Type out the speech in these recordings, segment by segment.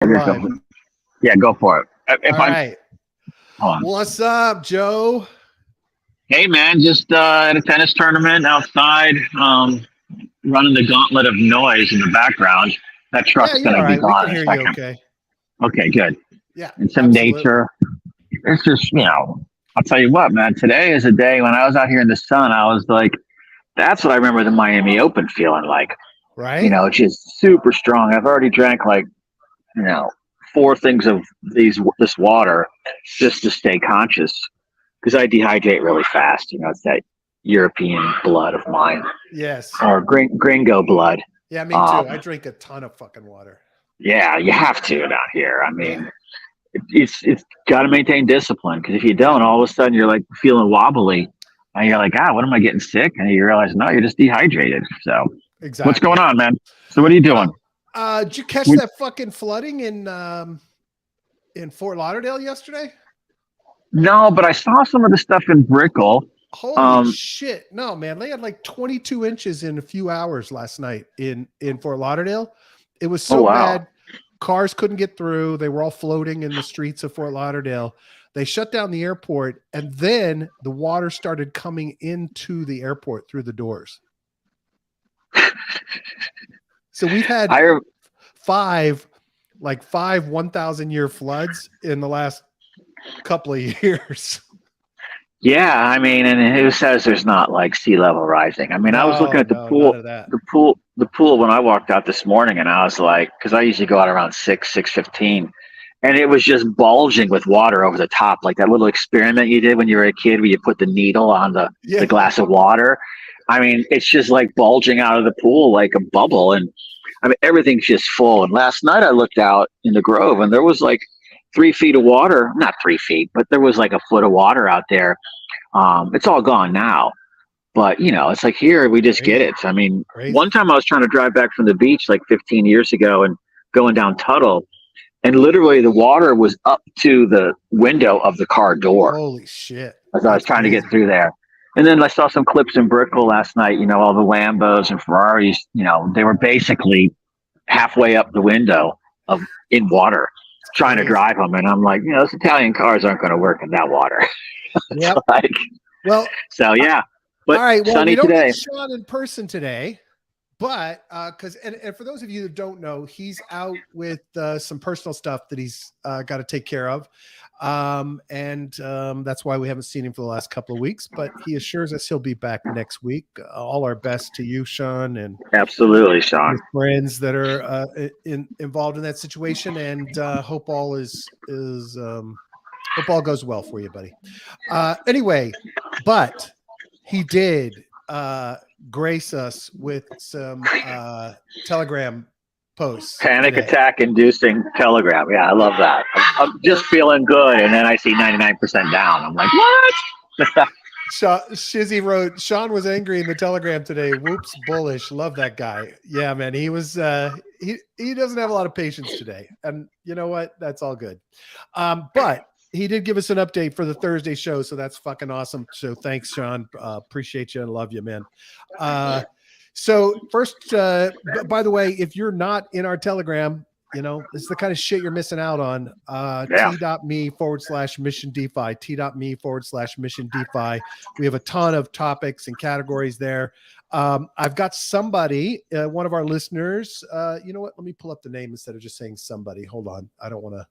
Live. Yeah, go for it. All right. What's up, Joe? Hey, man, just at a tennis tournament outside, running the gauntlet of noise in the background. That Yeah, truck's you're going all to be right. We gone can in a hear you second. okay. Okay, good. Yeah, And some absolutely. nature. It's just, I'll tell you what, man, today is a day when I was out here in the sun, I was like, that's what I remember the Miami Open feeling like. Right? Just super strong. I've already drank like, four things of this water just to stay conscious because I dehydrate really fast. It's that European blood of mine. Yes. Or gringo blood. Yeah, me too. I drink a ton of fucking water. Yeah, you have to down here. I mean, it's got to maintain discipline because if you don't, all of a sudden you're like feeling wobbly and you're like, what am I getting sick? And you realize, no, you're just dehydrated. So exactly. What's going on, man? So what are you doing? Did you catch that fucking flooding in Fort Lauderdale yesterday? No, but I saw some of the stuff in Brickell. Holy shit. No, man. They had like 22 inches in a few hours last night in Fort Lauderdale. It was so bad. Cars couldn't get through. They were all floating in the streets of Fort Lauderdale. They shut down the airport, and then the water started coming into the airport through the doors. So we've had five 1,000-year floods in the last couple of years. Yeah, I mean, and who says there's not like sea level rising? I mean, I was looking at the pool when I walked out this morning, and I was like, because I usually go out around 6:15, and it was just bulging with water over the top, like that little experiment you did when you were a kid, where you put the needle on the glass of water. I mean, it's just like bulging out of the pool like a bubble, and I mean, everything's just full. And last night I looked out in the Grove, and there was like 3 feet of water, not 3 feet, but there was like a foot of water out there. It's all gone now, but it's like here we just get it. I mean, one time I was trying to drive back from the beach like 15 years ago and going down Tuttle, and literally the water was up to the window of the car door. Holy shit. As I was trying to get through there. And then I saw some clips in Brickell last night, all the Lambos and Ferraris, they were basically halfway up the window in water trying to drive them. And I'm like, those Italian cars aren't going to work in that water. Yep. But all right. Well, sunny we don't today. get Sean in person today, but and for those of you that don't know, he's out with some personal stuff that he's got to take care of. And that's why we haven't seen him for the last couple of weeks, but he assures us he'll be back next week. All our best to you, Sean, and absolutely, Sean, your friends that are involved in that situation, and hope all hope all goes well for you, buddy. Anyway, but he did grace us with some Telegram posts. Panic attack inducing Telegram. Yeah, I love that. I'm just feeling good, and then I see 99% down. I'm like, what? Shizzy wrote, Sean was angry in the Telegram today. Whoops, bullish. Love that guy. Yeah, man. He was he doesn't have a lot of patience today. And you know what? That's all good. But he did give us an update for the Thursday show, so that's fucking awesome. So thanks, Sean. Appreciate you and love you, man. So first, by the way, if you're not in our Telegram, this is the kind of shit you're missing out on. T.me/Mission DeFi, T.me/Mission DeFi. We have a ton of topics and categories there. I've got somebody, one of our listeners. You know what? Let me pull up the name instead of just saying somebody. Hold on. I don't want to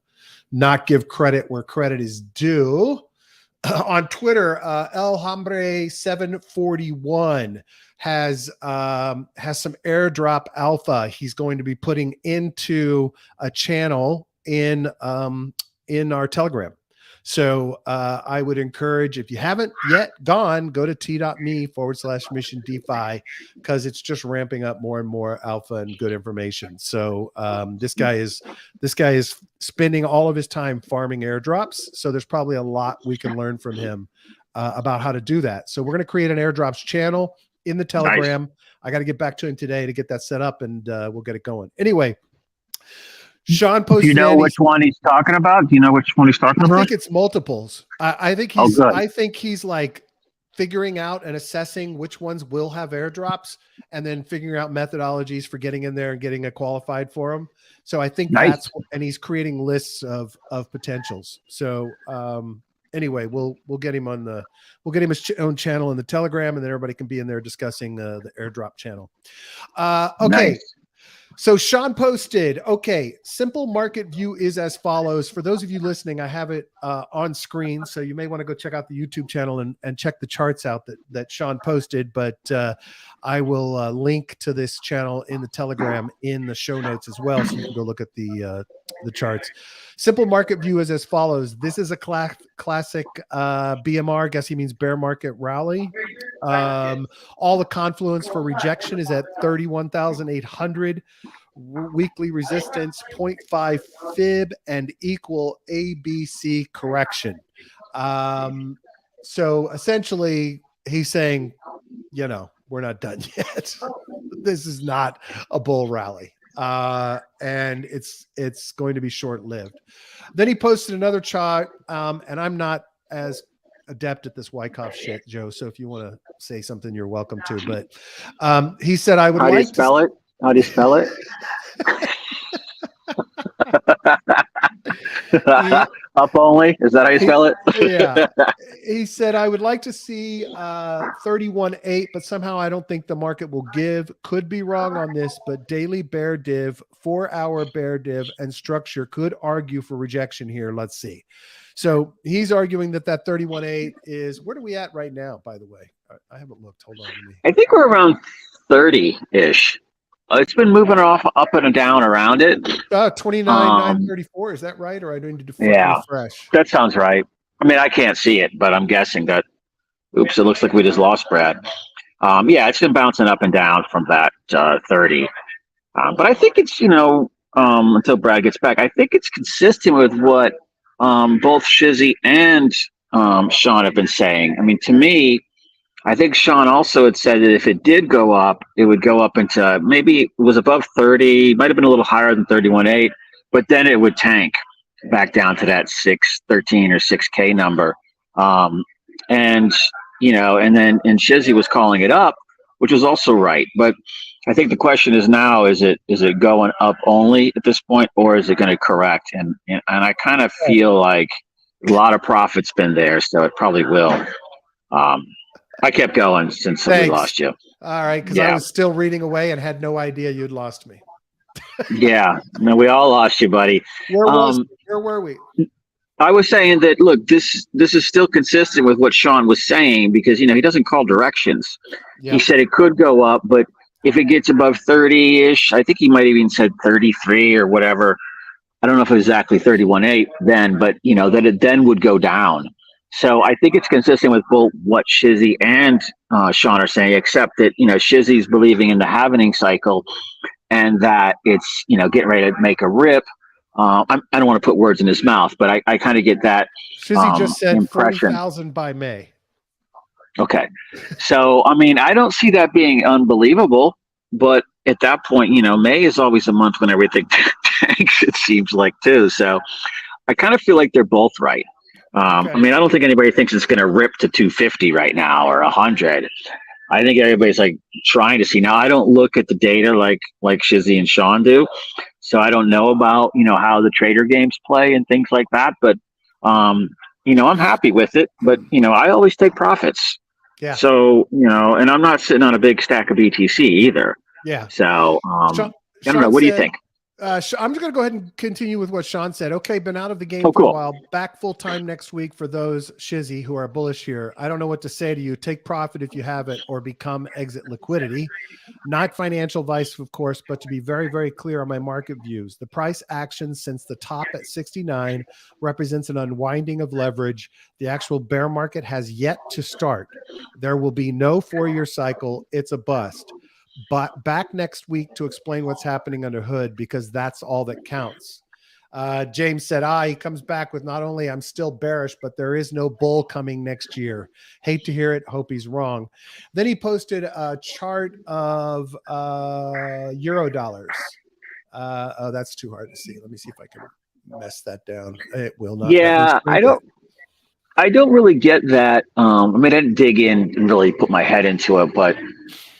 not give credit where credit is due. On Twitter, El Hombre 741 has some airdrop alpha he's going to be putting into a channel in our Telegram. So I would encourage, if you haven't yet go to t.me/Mission DeFi, because it's just ramping up more and more alpha and good information. So this guy is spending all of his time farming airdrops. So there's probably a lot we can learn from him about how to do that. So we're going to create an airdrops channel in the Telegram. Nice. I got to get back to him today to get that set up, and we'll get it going. Anyway, Sean posted. Do you know which one he's talking about? I think it's multiples. I think he's like figuring out and assessing which ones will have airdrops, and then figuring out methodologies for getting in there and getting it qualified for them. So I think Nice. and he's creating lists of potentials. So anyway, we'll get him we'll get him his own channel in the Telegram, and then everybody can be in there discussing the airdrop channel. Okay. Nice. So Sean posted, okay, simple market view is as follows. For those of you listening, I have it on screen, so you may want to go check out the YouTube channel and check the charts out that Sean posted, but I will link to this channel in the Telegram in the show notes as well, so you can go look at the charts. Simple market view is as follows. This is a classic BMR, guess he means bear market rally. All the confluence for rejection is at 31,800. Weekly resistance 0.5 fib and equal ABC correction. So essentially he's saying, we're not done yet. This is not a bull rally. And it's going to be short-lived. Then he posted another chart, and I'm not as adept at this Wyckoff shit, Joe. So if you want to say something, you're welcome to. But he said, I would How like do you spell it? How do you spell it? Up only? Is that how you spell it? Yeah. He said, I would like to see 31.8, but somehow I don't think the market will give. Could be wrong on this, but daily bear div, 4-hour bear div, and structure could argue for rejection here. Let's see. So he's arguing that 31.8 is, where are we at right now, by the way? I haven't looked. Hold on. I think we're around 30-ish. It's been moving off up and down around it. 29,934. Is that right? Or I need to refresh? That sounds right. I mean, I can't see it, but I'm guessing that. Oops, it looks like we just lost Brad. It's been bouncing up and down from that 30. But I think it's, until Brad gets back, I think it's consistent with what both Shizzy and Sean have been saying. I mean, to me, I think Sean also had said that if it did go up, it would go up into, maybe it was above 30, might have been a little higher than 31.8, but then it would tank back down to that 613 or 6K number. And Shizzy was calling it up, which was also right. But I think the question is now, is it going up only at this point, or is it going to correct? And I kind of feel like a lot of profit's been there, so it probably will. I kept going since we lost you. All right, because I was still reading away and had no idea you'd lost me. Yeah, no, we all lost you, buddy. Where were we? I was saying that, look, this is still consistent with what Sean was saying, because he doesn't call directions. Yeah. He said it could go up, but if it gets above 30-ish, I think he might have even said 33 or whatever. I don't know if it was exactly 31.8 then, but that it then would go down. So I think it's consistent with both what Shizzy and Sean are saying, except that Shizzy's believing in the halvening cycle, and that it's getting ready to make a rip. I don't want to put words in his mouth, but I kind of get that. Shizzy just said 40,000 by May. Okay, so I mean, I don't see that being unbelievable, but at that point, May is always a month when everything tanks. It seems like too. So I kind of feel like they're both right. I mean, I don't think anybody thinks it's going to rip to 250 right now or 100. I think everybody's like trying to see. Now, I don't look at the data like Shizzy and Sean do, so I don't know about how the trader games play and things like that. But I'm happy with it. But I always take profits. Yeah. So and I'm not sitting on a big stack of BTC either. Yeah. So I don't know. What do you think? I'm just going to go ahead and continue with what Sean said. Okay, been out of the game for a while. Back full time next week for those Shizzy who are bullish here. I don't know what to say to you. Take profit if you have it, or become exit liquidity. Not financial advice, of course, but to be very, very clear on my market views. The price action since the top at 69 represents an unwinding of leverage. The actual bear market has yet to start. There will be no 4-year cycle. It's a bust. But back next week to explain what's happening under hood, because that's all that counts. James said, he comes back with, not only I'm still bearish, but there is no bull coming next year. Hate to hear it. Hope he's wrong. Then he posted a chart of euro dollars. Oh, that's too hard to see. Let me see if I can mess that down. It will not. Yeah, I I don't really get that. I mean, I didn't dig in and really put my head into it, but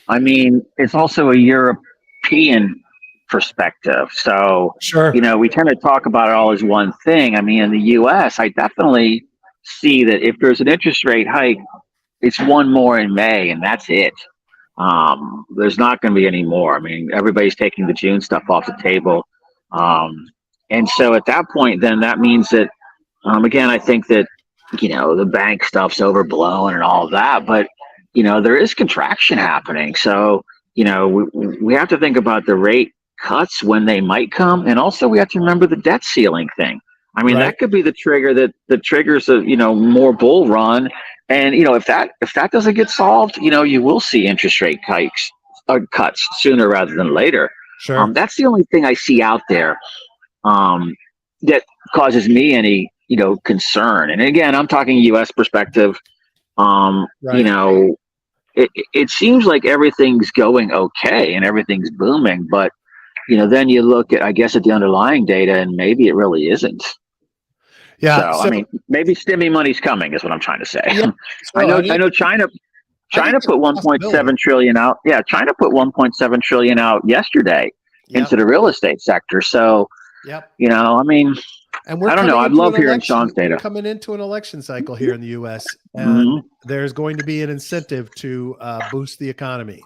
I mean, it's also a European perspective. So, Sure. we tend to talk about it all as one thing. I mean, in the US, I definitely see that if there's an interest rate hike, it's one more in May, and that's it. There's not going to be any more. I mean, everybody's taking the June stuff off the table. And so at that point, then that means that, again, I think that, the bank stuff's overblown and all of that, but, there is contraction happening. So, we have to think about the rate cuts when they might come. And also we have to remember the debt ceiling thing. I mean, that could be the trigger that triggers a, more bull run. And, if that doesn't get solved, you will see interest rate cuts sooner rather than later. Sure. That's the only thing I see out there that causes me any, concern. And again, I'm talking U.S. perspective. It seems like everything's going okay and everything's booming, but, then you look at, I guess, at the underlying data and maybe it really isn't. Yeah. So I mean, maybe stimmy money's coming is what I'm trying to say. Yeah. I know China put 1.7 trillion out. Yeah. China put 1.7 trillion out yesterday into the real estate sector. So, I mean, and I don't know. I'd love hearing Sean's data. We're coming into an election cycle here in the U.S. and there's going to be an incentive to boost the economy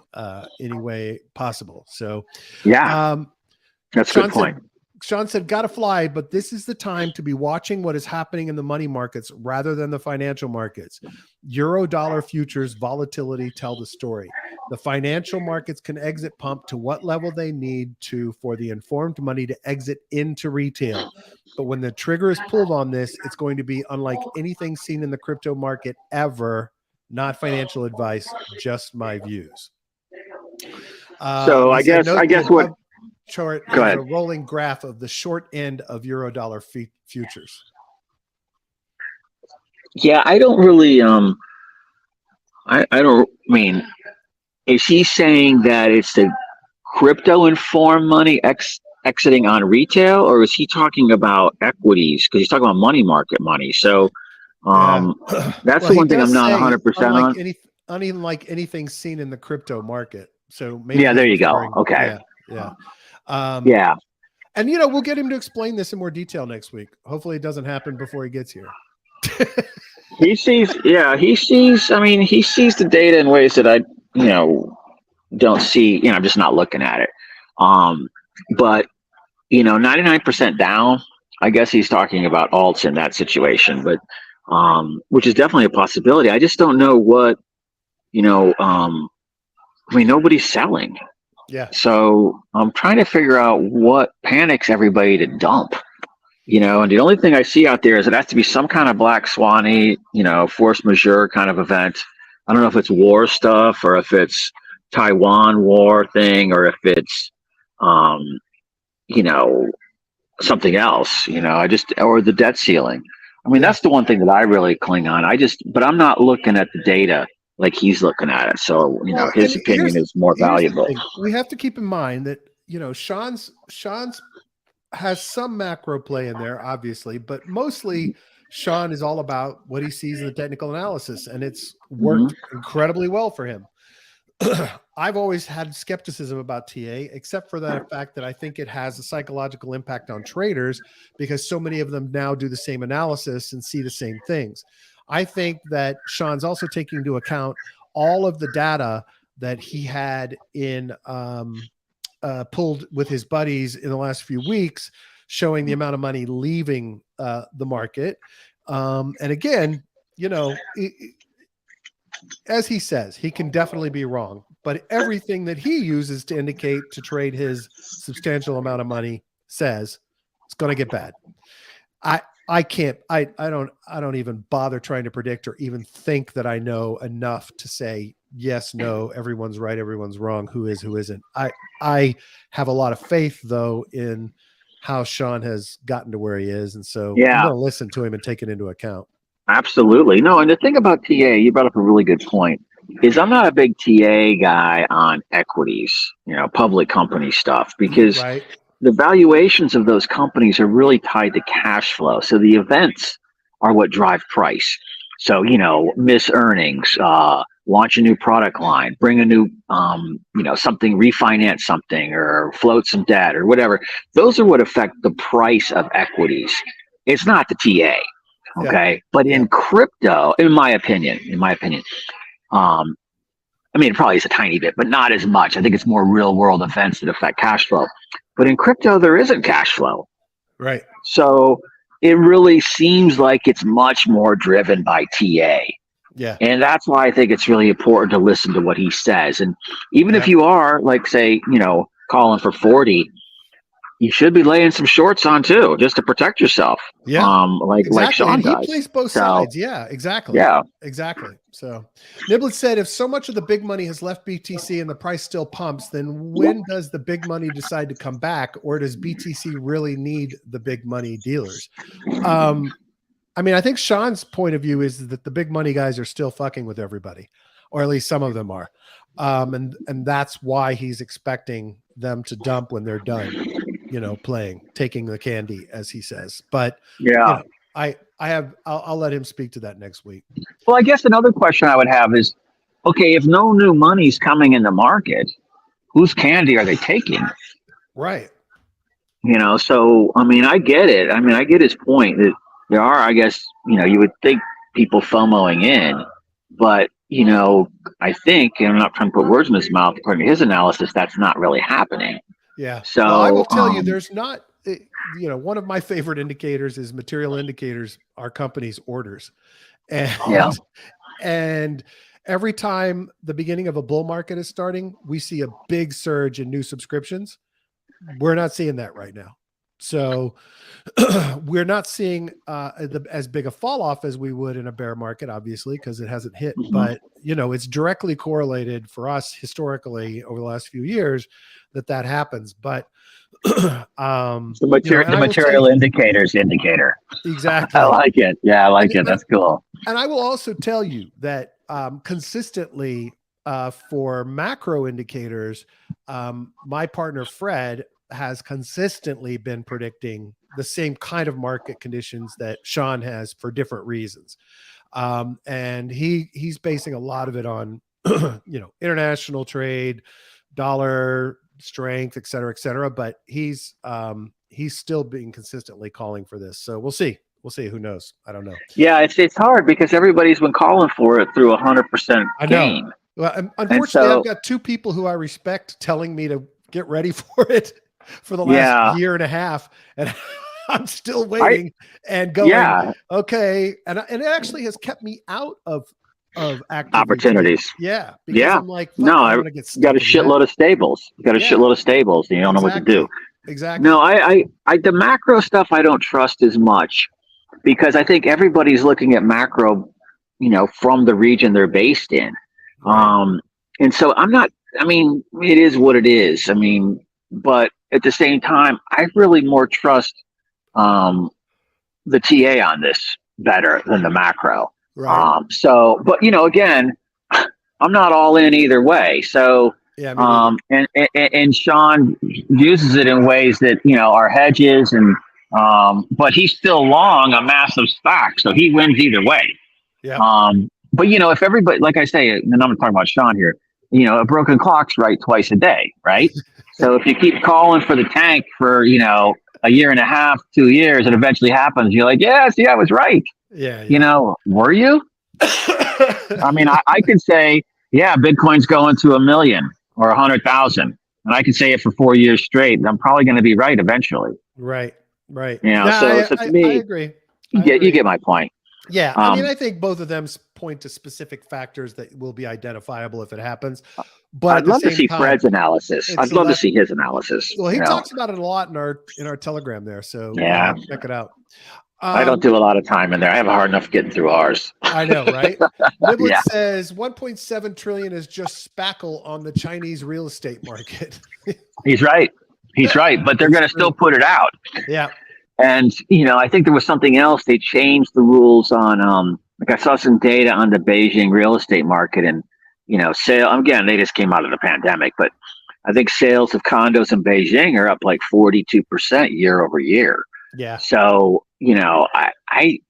any way possible. So, that's a good point. Sean said, "Gotta fly, but this is the time to be watching what is happening in the money markets rather than the financial markets. Euro dollar futures volatility tell the story. The financial markets can exit pump to what level they need to for the informed money to exit into retail. But when the trigger is pulled on this, it's going to be unlike anything seen in the crypto market ever. Not financial advice, just my views." So I guess what chart is a rolling graph of the short end of euro dollar futures. Yeah, I don't really I don't mean, is he saying that it's the crypto informed money exiting on retail, or is he talking about equities? Because he's talking about money market money. So that's the one thing I'm not 100% on. Unlike anything seen in the crypto market. So maybe there you go. Okay. And we'll get him to explain this in more detail next week. Hopefully it doesn't happen before he gets here. he sees the data in ways that I don't see. I'm just not looking at it. But 99% down, I guess he's talking about alts in that situation, but which is definitely a possibility. I just don't know what nobody's selling. Yeah. So I'm trying to figure out what panics everybody to dump, and the only thing I see out there is it has to be some kind of black swan-y, force majeure kind of event. I don't know if it's war stuff or if it's Taiwan war thing or if it's, something else, or the debt ceiling. I mean, that's the one thing that I really cling on. But I'm not looking at the data like he's looking at it. So, his opinion is more valuable. We have to keep in mind that, Sean's has some macro play in there, obviously, but mostly Sean is all about what he sees in the technical analysis, and it's worked incredibly well for him. I've always had skepticism about TA, except for the fact that I think it has a psychological impact on traders because so many of them now do the same analysis and see the same things. I think that Sean's also taking into account all of the data that he had in pulled with his buddies in the last few weeks, showing the amount of money leaving the market. And again, as he says, he can definitely be wrong, but everything that he uses to indicate to trade his substantial amount of money says it's going to get bad. I don't even bother trying to predict or even think that I know enough to say yes, no, everyone's right, everyone's wrong, who is, who isn't. I have a lot of faith though in how Sean has gotten to where he is, and so I'm going to listen to him and take it into account. Absolutely. No, and the thing about TA, you brought up a really good point, is I'm not a big TA guy on equities, public company stuff, because the valuations of those companies are really tied to cash flow. So the events are what drive price. So, miss earnings, launch a new product line, bring a new, something, refinance something, or float some debt or whatever. Those are what affect the price of equities. It's not the TA. Okay. But in crypto, in my opinion, it probably is a tiny bit, but not as much. I think it's more real world events that affect cash flow. But in crypto, there isn't cash flow. Right. So it really seems like it's much more driven by TA. Yeah. And that's why I think it's really important to listen to what he says. And even if you are, like, say, calling for 40, you should be laying some shorts on too, just to protect yourself. Yeah. Like Sean does. He plays both sides. Yeah, exactly. Yeah. Exactly. So Niblet said, if so much of the big money has left BTC and the price still pumps, then when does the big money decide to come back, or does BTC really need the big money dealers? I think Sean's point of view is that the big money guys are still fucking with everybody, or at least some of them are. And that's why he's expecting them to dump when they're done, taking the candy, as he says. But yeah, I'll let him speak to that next week. Well, I guess another question I would have is, okay, if no new money's coming in the market, whose candy are they taking? Right. So, I get it. I get his point that there are, I guess, you would think people FOMOing in, but, I think, and I'm not trying to put words in his mouth, according to his analysis, that's not really happening. Yeah. So I will tell you, there's not, one of my favorite indicators is material indicators, our company's orders. And every time the beginning of a bull market is starting, we see a big surge in new subscriptions. We're not seeing that right now. So we're not seeing as big a fall off as we would in a bear market, obviously, because it hasn't hit. Mm-hmm. But, it's directly correlated for us historically over the last few years that happens. But the material indicators indicator. Exactly. I like it. Yeah, I like it. That's cool. And I will also tell you that consistently for macro indicators, my partner Fred has consistently been predicting the same kind of market conditions that Sean has for different reasons. And he's basing a lot of it on, international trade, dollar strength, et cetera, but he's still being consistently calling for this. So we'll see. Who knows? I don't know. Yeah. It's hard because everybody's been calling for it through 100% gain. Well, unfortunately, I've got two people who I respect telling me to get ready for it for the last year and a half. And I'm still waiting and going, okay. And it actually has kept me out of active opportunities. Yeah. Because I'm like, I got a shitload of stables. You got a shitload of stables and you don't know what to do. Exactly. No, I the macro stuff I don't trust as much because I think everybody's looking at macro, from the region they're based in. Right. And so it is what it is. But at the same time, I really more trust the TA on this better than the macro. Right. But again, I'm not all in either way. So and Sean uses it in ways that are hedges and but he's still long a massive stock, so he wins either way. Yeah. But if everybody, like I say, and I'm talking about Sean here, a broken clock's right twice a day, right? So if you keep calling for the tank for a year and a half, 2 years, it eventually happens. You're like, I was right. Yeah. Were you? I could say, Bitcoin's going to 1 million or 100,000, and I could say it for 4 years straight, and I'm probably going to be right eventually. Right. So to me, I agree. You get my point. Yeah, I think both of them point to specific factors that will be identifiable if it happens. But I'd love to see Fred's analysis. I'd love to see his analysis. Well, he talks about it a lot in our Telegram there, so check it out. I don't do a lot of time in there. I have a hard enough getting through ours. I know, right? Niblet says 1.7 trillion is just spackle on the Chinese real estate market. He's right. But they're going to still put it out. Yeah. And, I think there was something else. They changed the rules on, I saw some data on the Beijing real estate market and, sale. Again, they just came out of the pandemic, but I think sales of condos in Beijing are up like 42% year over year. Yeah. So, I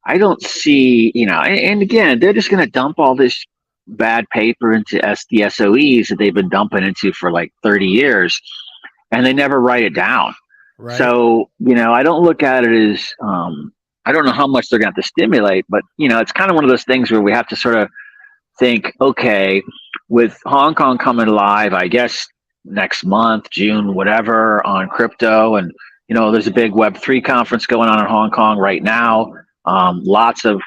I don't see, and again, they're just going to dump all this bad paper into the SOEs that they've been dumping into for like 30 years, and they never write it down. Right. So, I don't look at it as, I don't know how much they're going to have to stimulate, but, it's kind of one of those things where we have to sort of think, okay, with Hong Kong coming live, I guess next month, June, whatever, on crypto, and, there's a big Web3 conference going on in Hong Kong right now. Lots of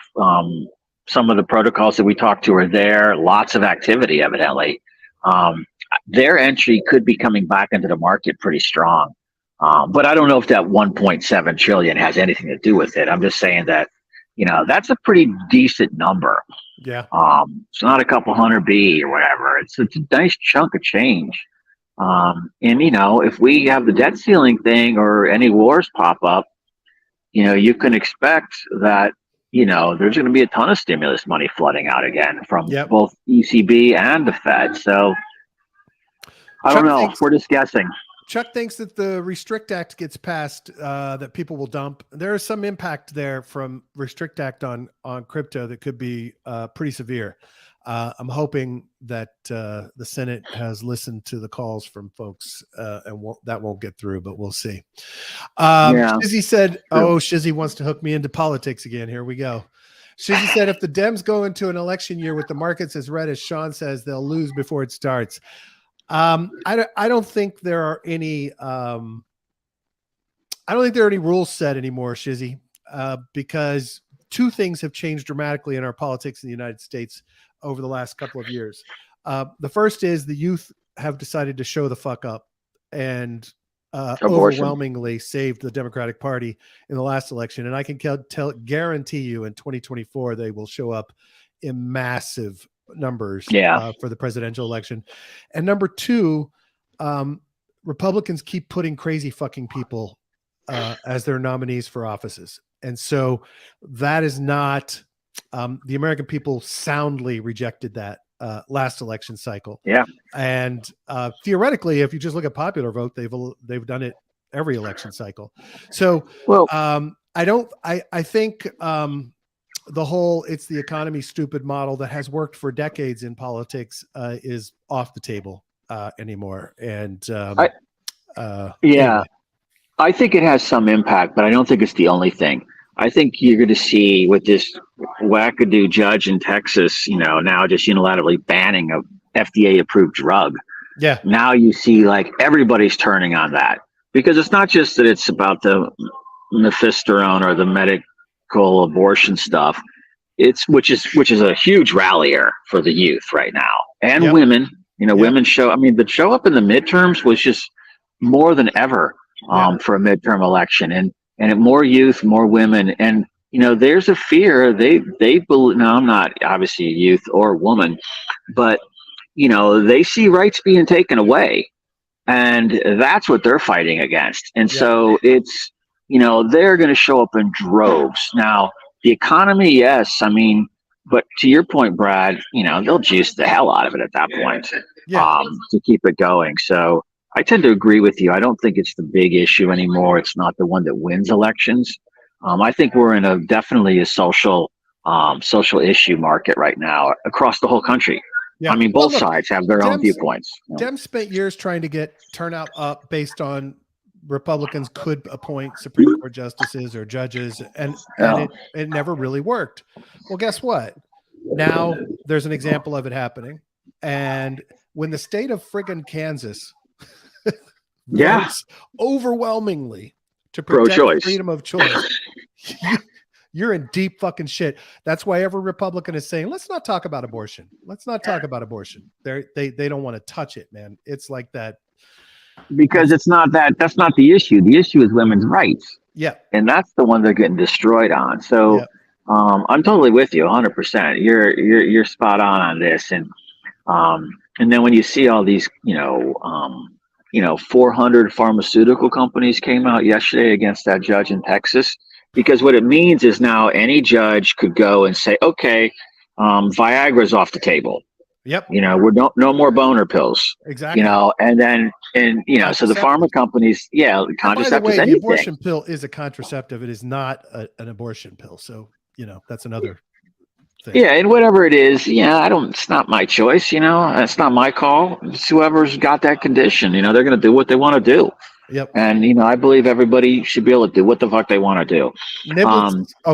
some of the protocols that we talked to are there. Lots of activity, evidently. Their entry could be coming back into the market pretty strong. But I don't know if that 1.7 trillion has anything to do with it. I'm just saying that, that's a pretty decent number. Yeah. It's not a couple hundred B or whatever. It's a nice chunk of change. And, if we have the debt ceiling thing or any wars pop up, you can expect that, there's going to be a ton of stimulus money flooding out again from both ECB and the Fed. So I don't know. We're just guessing. Chuck thinks that the Restrict Act gets passed, that people will dump. There is some impact there from Restrict Act on crypto that could be pretty severe. I'm hoping that the Senate has listened to the calls from folks and that won't get through, but we'll see. Shizzy said, Shizzy wants to hook me into politics again. Here we go. Shizzy said, if the Dems go into an election year with the markets as red as Sean says, they'll lose before it starts. I don't think there are any. I don't think there are any rules set anymore, Shizzy, because two things have changed dramatically in our politics in the United States over the last couple of years. The first is the youth have decided to show the fuck up and overwhelmingly saved the Democratic Party in the last election. And I can guarantee you in 2024, they will show up in massive numbers for the presidential election. And number two, Republicans keep putting crazy fucking people as their nominees for offices. And so that is not, the American people soundly rejected that last election cycle. Yeah. And theoretically, if you just look at popular vote, they've done it every election cycle. So I think the whole "it's the economy stupid" model that has worked for decades in politics is off the table anymore. And anyway. I think it has some impact, but I don't think it's the only thing. I think you're going to see with this wackadoo judge in Texas, now just unilaterally banning a FDA-approved drug. Yeah. Now you see like everybody's turning on that, because it's not just that it's about the mephisterone or the medical abortion stuff. It's which is a huge rallier for the youth right now, and women. Women show. I mean, the show up in the midterms was just more than ever for a midterm election, and more youth, more women, and there's a fear. They believe. Now, I'm not obviously a youth or a woman, but they see rights being taken away, and that's what they're fighting against. And so it's they're going to show up in droves. Now, the economy, yes, I mean, but to your point, Brad, they'll juice the hell out of it at that point to keep it going. So I tend to agree with you. I don't think it's the big issue anymore. It's not the one that wins elections. I think we're in definitely a social issue market right now across the whole country. Yeah. I mean, both sides have their own viewpoints. Dems spent years trying to get turnout up based on Republicans could appoint Supreme Court justices or judges, and it never really worked. Well, guess what? Now there's an example of it happening. And when the state of friggin' Kansas votes overwhelmingly to protect freedom of choice, you're in deep fucking shit. That's why every Republican is saying, let's not talk about abortion. Let's not talk about abortion. They don't want to touch it, man. It's like that. Because it's not that's not the issue. The issue is women's rights. Yeah. And that's the one they're getting destroyed on. So I'm totally with you 100%. You're spot on this. And then when you see all these, 400 pharmaceutical companies came out yesterday against that judge in Texas, because what it means is now any judge could go and say, okay, Viagra's off the table. Yep. We're no more boner pills. Exactly. So the pharma companies, contraceptives. By the way, the abortion pill is a contraceptive. It is not an abortion pill. So that's another thing. Yeah, and whatever it is, it's not my choice, it's not my call. It's whoever's got that condition, they're going to do what they want to do. Yep. And, I believe everybody should be able to do what the fuck they want to do.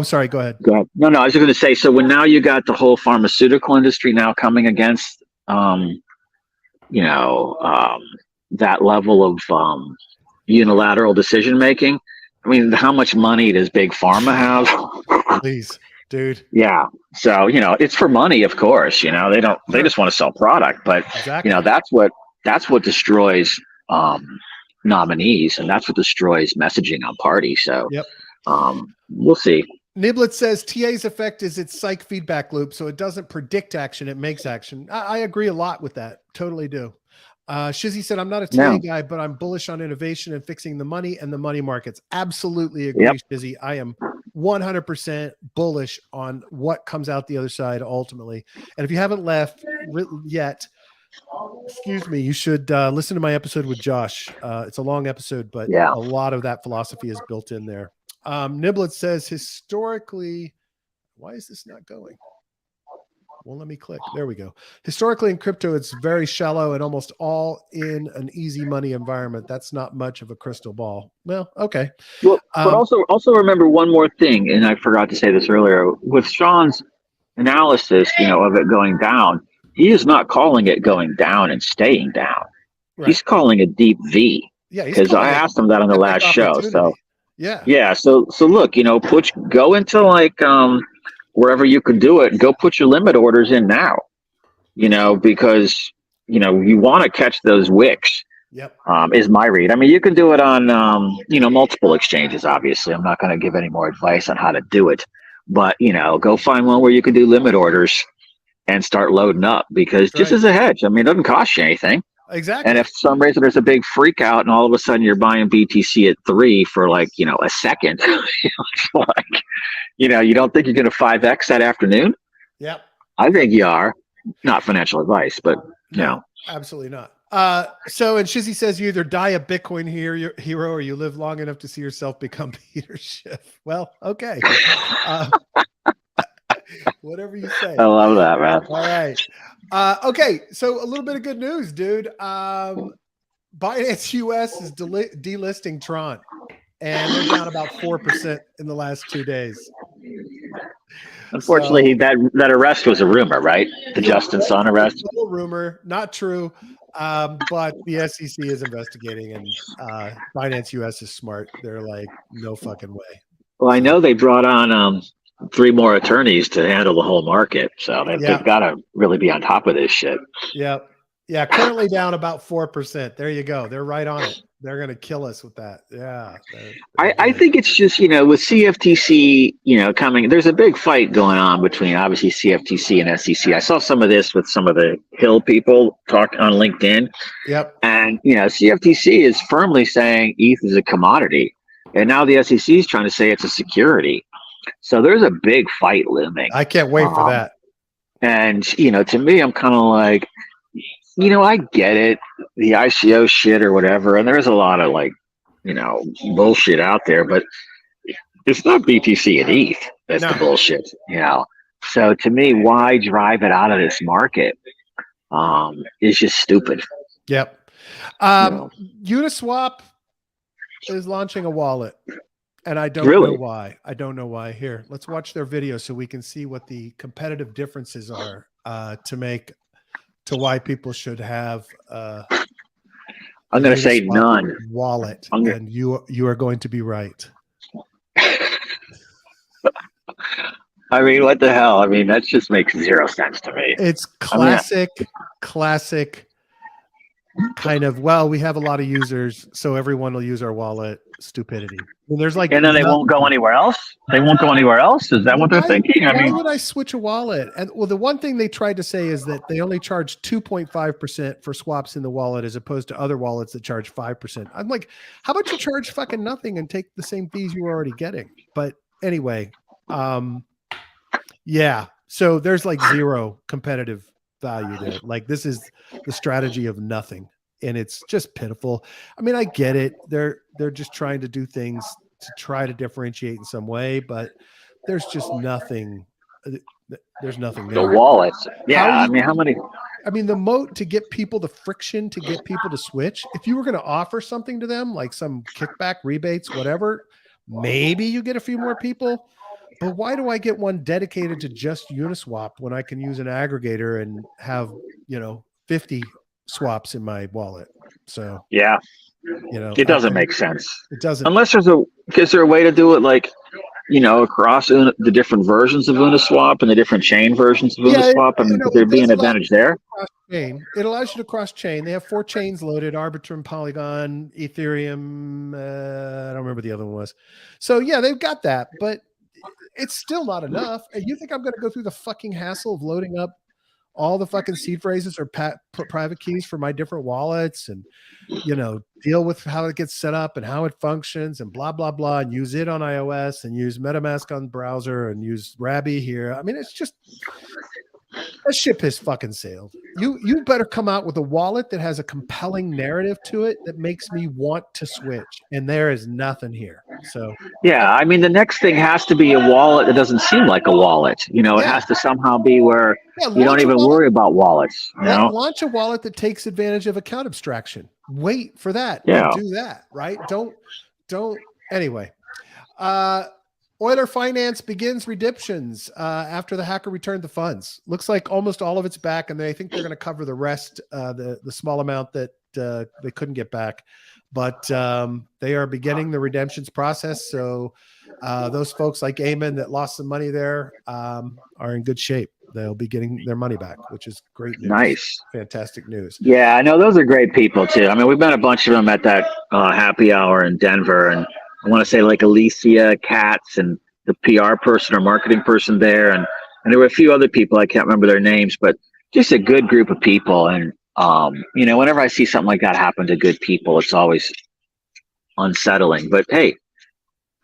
Sorry, go ahead. Go ahead. No, I was just going to say, so when now you got the whole pharmaceutical industry now coming against, that level of unilateral decision making. I mean, how much money does Big Pharma have? Please, dude. Yeah. So, it's for money, of course. They just want to sell product. But, exactly. That's what destroys nominees, and that's what destroys messaging on parties. So, yep. We'll see. Niblet says TA's effect is its psych feedback loop, so it doesn't predict action, it makes action. I agree a lot with that. Totally do. Shizzy said, I'm not a TA guy, but I'm bullish on innovation and fixing the money and the money markets. Absolutely agree, Shizzy. I am 100% bullish on what comes out the other side ultimately. And if you haven't left yet, excuse me, you should listen to my episode with Josh. It's a long episode, but a lot of that philosophy is built in there. Niblet says, historically, why is this not going? Well, let me click. There we go. Historically in crypto, it's very shallow and almost all in an easy money environment. That's not much of a crystal ball. Well, okay. Well, but also remember one more thing, and I forgot to say this earlier. With Sean's analysis, of it going down, he is not calling it going down and staying down. Right. He's calling it deep V. Yeah, because I asked him that on the last show. So yeah. So look, go into like wherever you can do it, go put your limit orders in now, because, you want to catch those wicks. Yep. Is my read. I mean, you can do it on, multiple exchanges, obviously. I'm not going to give any more advice on how to do it, but, go find one where you can do limit orders and start loading up, because just as a hedge, I mean, it doesn't cost you anything. Exactly. And if for some reason there's a big freak out and all of a sudden you're buying BTC at 3 for like, a second, it's like, you don't think you're going to 5X that afternoon? Yep. I think you are. Not financial advice, but no, absolutely not. So, and Shizzy says you either die a Bitcoin hero or you live long enough to see yourself become Peter Schiff. Well, okay. Whatever you say. I love that, man. All right. Okay. So a little bit of good news, dude. Binance US is delisting Tron, and they're down about 4% in the last 2 days. Unfortunately, that arrest was a rumor, right? The Justin Sun arrest. A little rumor, not true. But the SEC is investigating, and Binance US is smart. They're like, no fucking way. Well, I know they brought on 3 more attorneys to handle the whole market, so they've got to really be on top of this shit. Yep. Yeah, currently down about 4%. There you go. They're right on it. They're going to kill us with that. Yeah. I think it's just, with CFTC, coming, there's a big fight going on between obviously CFTC and SEC. I saw some of this with some of the Hill people talk on LinkedIn. Yep. And, CFTC is firmly saying ETH is a commodity. And now the SEC is trying to say it's a security. So there's a big fight looming. I can't wait for that. And, to me, I'm kind of like, I get it, the ICO shit or whatever, and there's a lot of bullshit out there, but it's not BTC and ETH that's the bullshit, So to me, why drive it out of this market? Is just stupid. Yep. Uniswap is launching a wallet, and I don't know why. I don't know why. Here, let's watch their video so we can see what the competitive differences are to why people should have I'm going to say none wallet, and you are going to be right. I mean, what the hell? I mean, that just makes zero sense to me. It's classic kind of, we have a lot of users, so everyone will use our wallet stupidity. And there's and then they won't go anywhere else. They won't go anywhere else. Is that what they're thinking? Why would I switch a wallet? And the one thing they tried to say is that they only charge 2.5% for swaps in the wallet, as opposed to other wallets that charge 5%. I'm like, how about you charge fucking nothing and take the same fees you were already getting? But anyway, so there's like zero competitive value there. Like, this is the strategy of nothing, and it's just pitiful. I mean, I get it. They're just trying to do things to try to differentiate in some way, but there's just nothing. There's nothing The there. wallets. Yeah. How many? I mean, the moat to get people, the friction to get people to switch. If you were going to offer something to them, like some kickback, rebates, whatever, maybe you get a few more people. But why do I get one dedicated to just Uniswap when I can use an aggregator and have, 50 swaps in my wallet? So, yeah, it doesn't make sense. It doesn't. Unless is there a way to do it like, across the different versions of Uniswap and the different chain versions of Uniswap? Could there be an advantage there? Chain. It allows you to cross chain. They have 4 chains loaded: Arbitrum, Polygon, Ethereum. I don't remember the other one was. So yeah, they've got that, but it's still not enough. And you think I'm going to go through the fucking hassle of loading up all the fucking seed phrases or private keys for my different wallets and, deal with how it gets set up and how it functions and blah, blah, blah, and use it on iOS and use MetaMask on browser and use Rabby here. I mean, it's just, that ship has fucking sailed. You better come out with a wallet that has a compelling narrative to it that makes me want to switch. And there is nothing here. So yeah, the next thing has to be a wallet that doesn't seem like a wallet. It has to somehow be where you don't even worry about wallets. Launch a wallet that takes advantage of account abstraction. Wait for that. Yeah. Do that, right? Don't anyway. Euler Finance begins redemptions after the hacker returned the funds. Looks like almost all of it's back, and I think they're going to cover the rest, the small amount that they couldn't get back. But they are beginning the redemptions process. So those folks like Eamon that lost some money there are in good shape. They'll be getting their money back, which is great news. Nice. Fantastic news. Yeah, I know those are great people too. We've met a bunch of them at that happy hour in Denver, and I want to say like Alicia Katz and the PR person or marketing person there. And there were a few other people. I can't remember their names, but just a good group of people. And, whenever I see something like that happen to good people, it's always unsettling. But hey,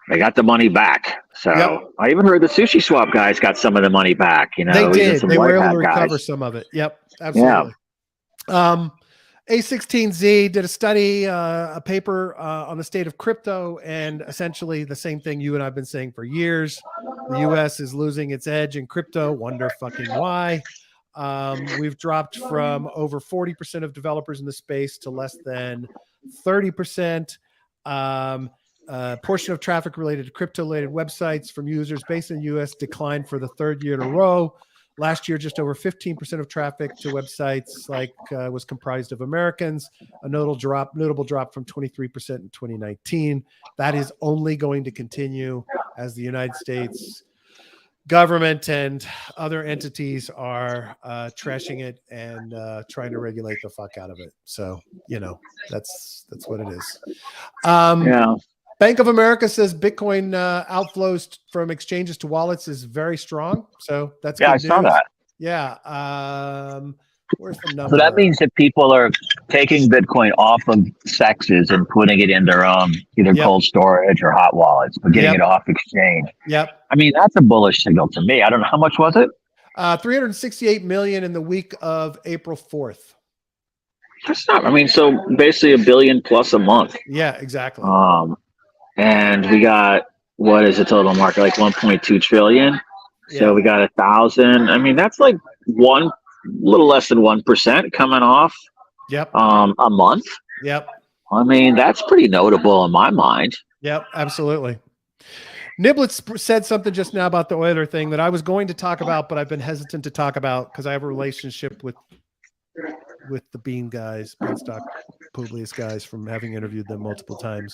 they got the money back. So yep. I even heard the Sushi Swap guys got some of the money back. They did. They were able to recover some of it. Yep, absolutely. Yeah. A16Z did a study, a paper on the state of crypto, and essentially the same thing you and I've been saying for years. The U.S. is losing its edge in crypto. Wonder fucking why. We've dropped from over 40% of developers in the space to less than 30%. Portion of traffic related to crypto-related websites from users based in the U.S. declined for the 3rd year in a row. Last year, just over 15% of traffic to websites was comprised of Americans, a notable drop from 23% in 2019. That is only going to continue as the United States government and other entities are trashing it and trying to regulate the fuck out of it. So, that's what it is. Yeah. Bank of America says Bitcoin outflows from exchanges to wallets is very strong. So that's good news. I saw that. Yeah. Where's the number? So that means that people are taking Bitcoin off of sexes and putting it in their own either cold storage or hot wallets, but getting it off exchange. Yep. That's a bullish signal to me. I don't know, how much was it? 368 million in the week of April 4th. That's not. So basically $1 billion plus a month. Yeah, exactly. And we got, what is the total market? Like 1.2 trillion. So we got 1,000. That's like little less than 1% coming off. Yep. A month. Yep. That's pretty notable in my mind. Yep, absolutely. Niblets said something just now about the Euler thing that I was going to talk about, but I've been hesitant to talk about because I have a relationship with the Beanstalk Publius guys from having interviewed them multiple times.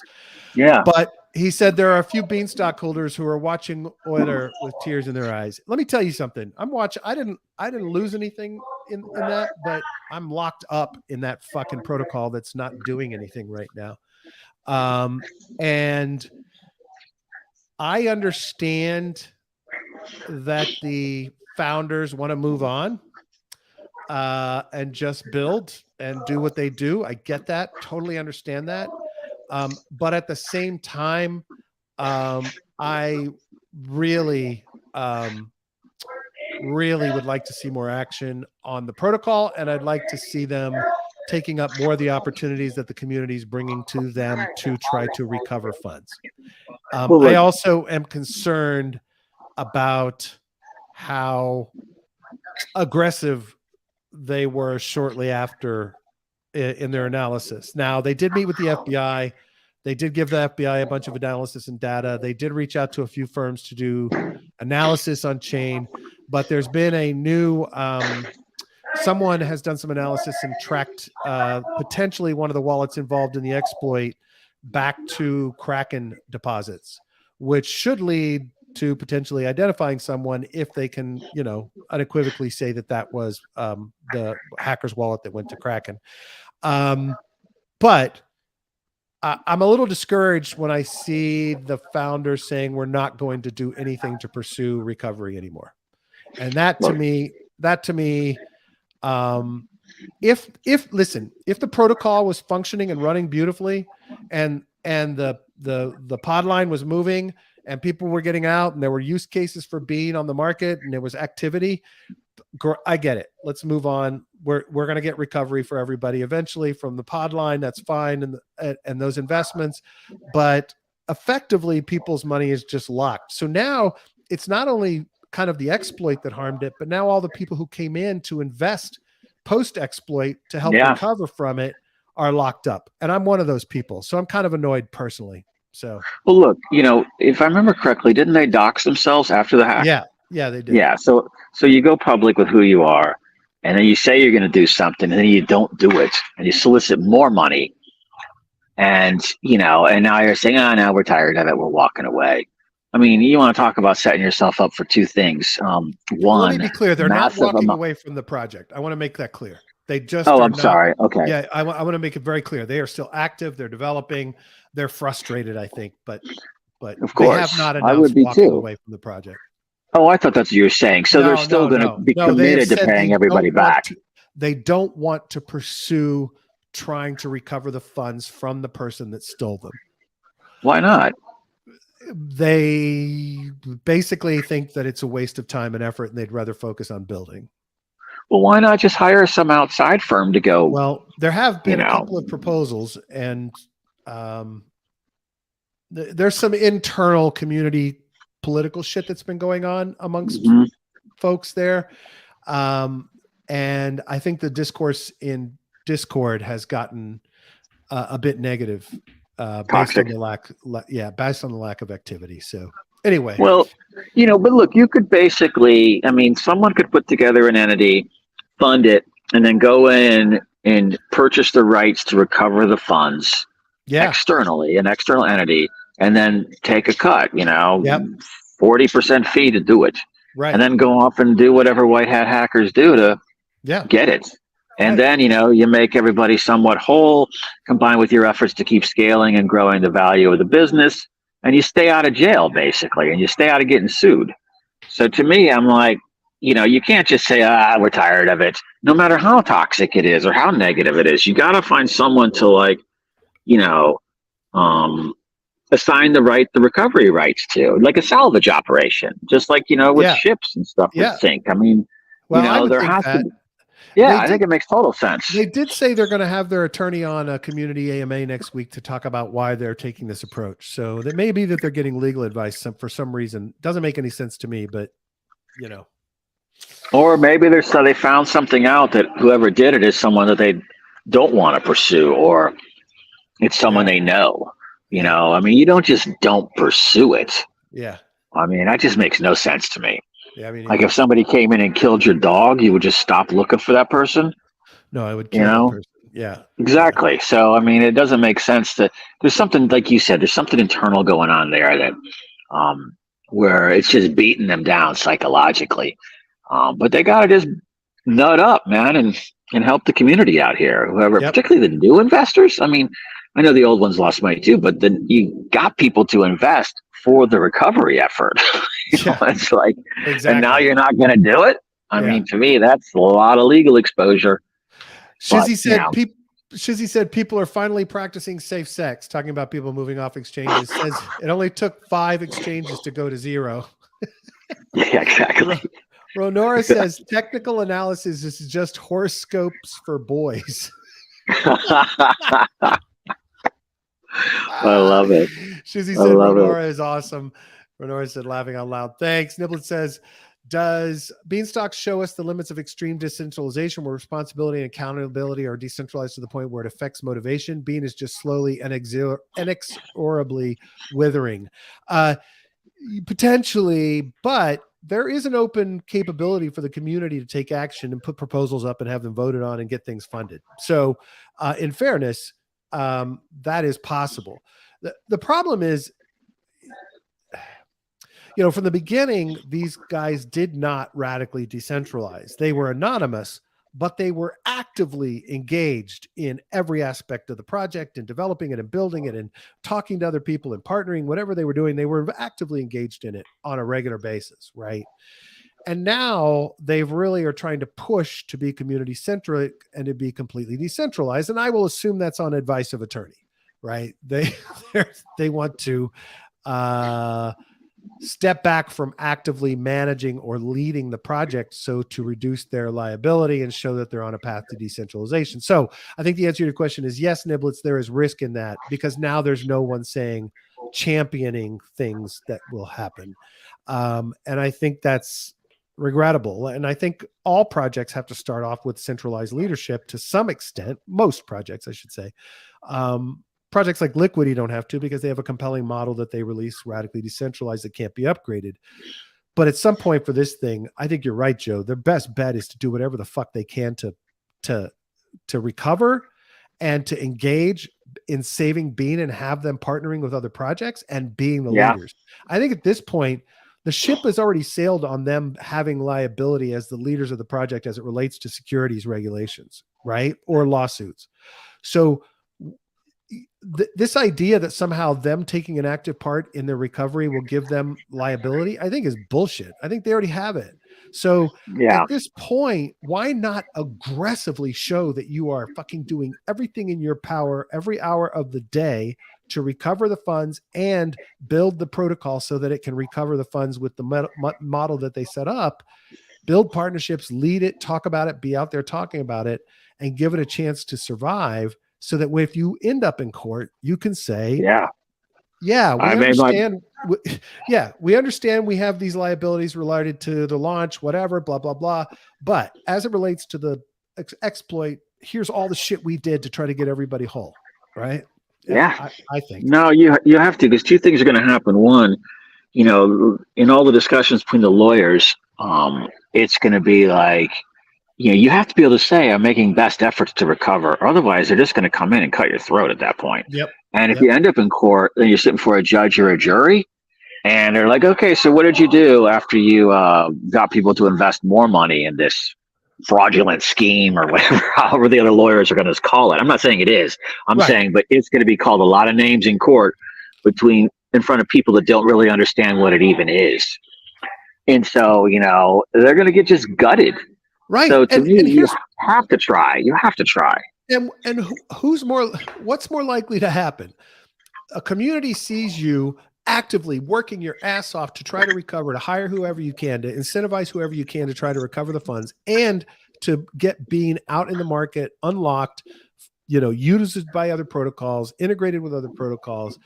Yeah. But he said there are a few Beanstalk holders who are watching Euler with tears in their eyes. Let me tell you something. I'm watching. I didn't lose anything in that, but I'm locked up in that fucking protocol that's not doing anything right now. And I understand that the founders want to move on and just build and do what they do. I get that. Totally understand that. But at the same time, I really would like to see more action on the protocol, and I'd like to see them taking up more of the opportunities that the community is bringing to them to try to recover funds. I also am concerned about how aggressive they were shortly after in their analysis. Now, they did meet with the FBI. They did give the FBI a bunch of analysis and data. They did reach out to a few firms to do analysis on chain, but there's been a new, someone has done some analysis and tracked potentially one of the wallets involved in the exploit back to Kraken deposits, which should lead to potentially identifying someone if they can, unequivocally say that that was the hacker's wallet that went to Kraken. But I'm a little discouraged when I see the founders saying we're not going to do anything to pursue recovery anymore. And that to me, if the protocol was functioning and running beautifully, and the pod line was moving and people were getting out and there were use cases for being on the market and there was activity, I get it. Let's move on. We're going to get recovery for everybody eventually from the pod line. That's fine. And those investments, but effectively people's money is just locked. So now it's not only kind of the exploit that harmed it, but now all the people who came in to invest post-exploit to help recover from it are locked up. And I'm one of those people. So I'm kind of annoyed personally. So, well, look, if I remember correctly, didn't they dox themselves after the hack? Yeah, they did. Yeah. So you go public with who you are, and then you say you're going to do something, and then you don't do it, and you solicit more money. And, and now you're saying, now we're tired of it. We're walking away. I mean, you want to talk about setting yourself up for two things. One, let me be clear. They're not walking away from the project. I want to make that clear. They just, sorry. Okay. Yeah. I want to make it very clear. They are still active. They're developing. They're frustrated, I think, but of course, they have not announced walking away from the project. Oh, I thought that's what you were saying. So they're still going to be committed to paying everybody back. They don't want to pursue trying to recover the funds from the person that stole them. Why not? They basically think that it's a waste of time and effort, and they'd rather focus on building. Well, why not just hire some outside firm to go? Well, there have been a couple of proposals, and there's some internal community political shit that's been going on amongst folks there. And I think the discourse in Discord has gotten a bit negative based on the lack of activity. So anyway. Well, but look, you could basically, someone could put together an entity, fund it, and then go in and purchase the rights to recover the funds externally, an external entity, and then take a cut, 40% fee to do it. Right. And then go off and do whatever white hat hackers do to get it. And then, you make everybody somewhat whole, combined with your efforts to keep scaling and growing the value of the business, and you stay out of jail, basically, and you stay out of getting sued. So to me, I'm like, you can't just say, we're tired of it. No matter how toxic it is or how negative it is, you got to find someone to assign the recovery rights to, like a salvage operation, just like, with ships and stuff that sink. There has to be. I think it makes total sense. They did say they're going to have their attorney on a community AMA next week to talk about why they're taking this approach. So that may be that they're getting legal advice for some reason. Doesn't make any sense to me, but Or maybe they found something out that whoever did it is someone that they don't want to pursue, or it's someone they know. You don't just don't pursue it. Yeah. That just makes no sense to me. Yeah, like if somebody came in and killed your dog, you would just stop looking for that person? No, I would kill that person. Yeah. Exactly. Yeah. So, it doesn't make sense there's something, like you said, there's something internal going on there that, where it's just beating them down psychologically. But they got to just nut up, man, and help the community out here, whoever, particularly the new investors. I know the old ones lost money too, but then you got people to invest for the recovery effort. It's like, and now you're not going to do it. To me, that's a lot of legal exposure. Shizzy said people are finally practicing safe sex, talking about people moving off exchanges. Says it only took 5 exchanges to go to 0. Yeah, exactly. Ronora says technical analysis is just horoscopes for boys. I love it. Shizzy said Ronora is awesome. Renora said, laughing out loud. Thanks. Niblet says, does Beanstalk show us the limits of extreme decentralization where responsibility and accountability are decentralized to the point where it affects motivation? Bean is just slowly and inexorably withering. Potentially, but there is an open capability for the community to take action and put proposals up and have them voted on and get things funded. So in fairness, that is possible. The problem is, from the beginning, these guys did not radically decentralize. They were anonymous, but they were actively engaged in every aspect of the project and developing it and building it and talking to other people and partnering, whatever they were doing, they were actively engaged in it on a regular basis, right? And now they really are trying to push to be community centric and to be completely decentralized. And I will assume that's on advice of attorney, right? They want to step back from actively managing or leading the project so to reduce their liability and show that they're on a path to decentralization. So I think the answer to your question is yes, Niblets, there is risk in that because now there's no one saying championing things that will happen. And I think that's regrettable. And I think all projects have to start off with centralized leadership to some extent, most projects, I should say. Projects like Liquidity don't have to because they have a compelling model that they release radically decentralized that can't be upgraded. But at some point for this thing, I think you're right, Joe. Their best bet is to do whatever the fuck they can to recover and to engage in saving Bean and have them partnering with other projects and being the leaders. I think at this point, the ship has already sailed on them having liability as the leaders of the project as it relates to securities regulations, right? Or lawsuits. So this idea that somehow them taking an active part in their recovery will give them liability, I think is bullshit. I think they already have it. So at this point, why not aggressively show that you are fucking doing everything in your power every hour of the day to recover the funds and build the protocol so that it can recover the funds with the model that they set up, build partnerships, lead it, talk about it, be out there talking about it, and give it a chance to survive. So that if you end up in court, you can say, we understand. We understand we have these liabilities related to the launch, whatever, blah, blah, blah. But as it relates to the exploit, here's all the shit we did to try to get everybody whole. Right. Yeah. I think. No, you have to, because two things are going to happen. One, in all the discussions between the lawyers, it's going to be like, you have to be able to say, I'm making best efforts to recover. Otherwise, they're just going to come in and cut your throat at that point. Yep. And if you end up in court, then you're sitting before a judge or a jury, and they're like, okay, so what did you do after you got people to invest more money in this fraudulent scheme or whatever, however the other lawyers are going to call it? I'm not saying it is. I'm saying, but it's going to be called a lot of names in court in front of people that don't really understand what it even is. And so, they're going to get just gutted. Right. So to me, you have to try. You have to try. And what's more likely to happen? A community sees you actively working your ass off to try to recover, to hire whoever you can, to incentivize whoever you can to try to recover the funds and to get Bean out in the market, unlocked, used by other protocols, integrated with other protocols.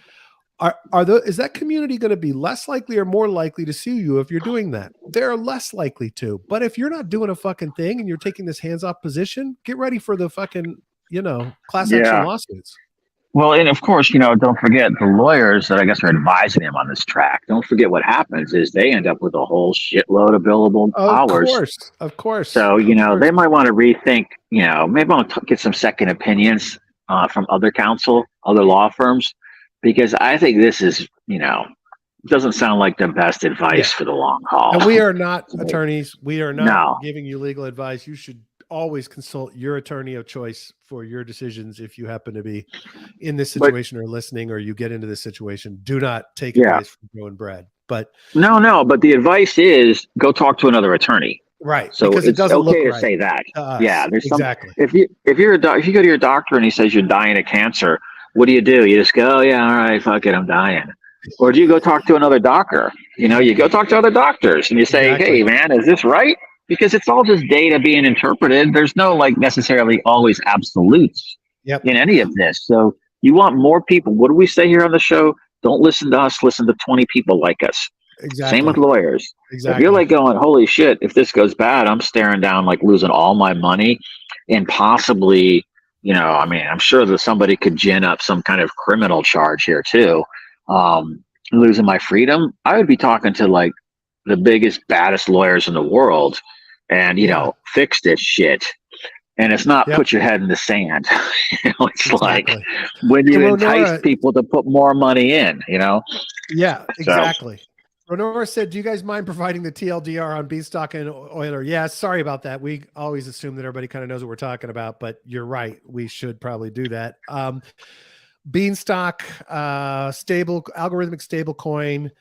Is that community going to be less likely or more likely to sue you if you're doing that? They're less likely to. But if you're not doing a fucking thing and you're taking this hands-off position, get ready for the fucking, class action lawsuits. Well, and of course, don't forget the lawyers that I guess are advising him on this track. Don't forget what happens is they end up with a whole shitload of billable hours. Of course. So, they might want to rethink, maybe want to get some second opinions from other counsel, other law firms. Because I think this is, doesn't sound like the best advice for the long haul. And we are not attorneys. We are not giving you legal advice. You should always consult your attorney of choice for your decisions if you happen to be in this situation or listening or you get into this situation. Do not take advice from Joe and Brad. But but the advice is go talk to another attorney. Right. So because it's it doesn't okay look to say that. There's exactly. If you go to your doctor and he says you're dying of cancer, what do? You just go, all right, fuck it, I'm dying. Or do you go talk to another doctor? You go talk to other doctors and you say, hey, man, is this right? Because it's all just data being interpreted. There's no necessarily always absolutes in any of this. So you want more people. What do we say here on the show? Don't listen to us. Listen to 20 people like us. Exactly. Same with lawyers. Exactly. If you're like going, holy shit, if this goes bad, I'm staring down like losing all my money and possibly, I mean, I'm sure that somebody could gin up some kind of criminal charge here too. Losing my freedom, I would be talking to like the biggest, baddest lawyers in the world and, fix this shit. And it's not put your head in the sand. It's like when you entice people to put more money in, Yeah, exactly. Ronora said, do you guys mind providing the TLDR on Beanstalk and Euler? Yeah, sorry about that. We always assume that everybody kind of knows what we're talking about, but you're right. We should probably do that. Beanstalk, algorithmic stable coin,